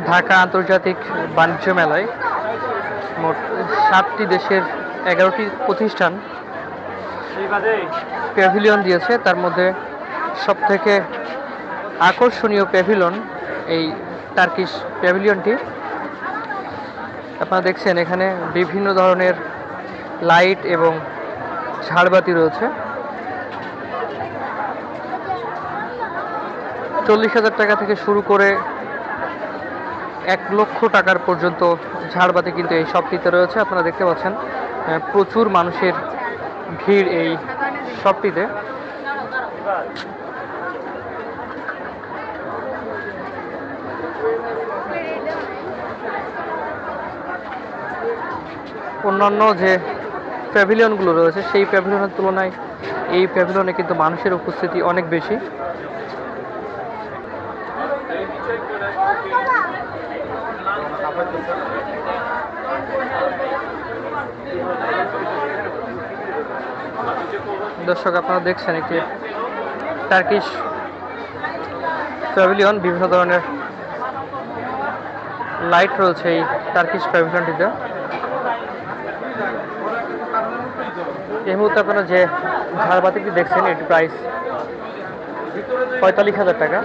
ঢাকা আন্তর্জাতিক বাণিজ্য মেলায় মোট 7টি দেশের 11টি প্রতিষ্ঠান প্যাভিলিয়ন দিয়েছে। তার মধ্যে সবথেকে আকর্ষণীয় প্যাভিলিয়ন এই টার্কিশ প্যাভিলিয়নটি। আপনারা দেখছেন এখানে বিভিন্ন ধরনের লাইট এবং ঝাড়বাতি রয়েছে। 40,000 টাকা থেকে শুরু করে 1 লক্ষ টাকার পর্যন্ত ঝাড়বাতি কিন্তু এই শপটিতে রয়েছে। আপনারা দেখতে পাচ্ছেন প্রচুর মানুষের ভিড় এই শপটিতে। অন্যান্য যে প্যাভিলিয়নগুলো রয়েছে সেই প্যাভিলিয়নের তুলনায় এই প্যাভিলিয়নে কিন্তু মানুষের উপস্থিতি অনেক বেশি। দর্শক আপনারা দেখছেন একটি টার্কিশ প্যাভিলিয়ন, বিভিন্ন ধরনের লাইট রয়েছে এই টার্কিশ প্যাভিলিয়নটিতে। এই মুহূর্তে আপনারা যে ঝাড়বাতিটি দেখছেন এটি প্রাইস 45,000 টাকা।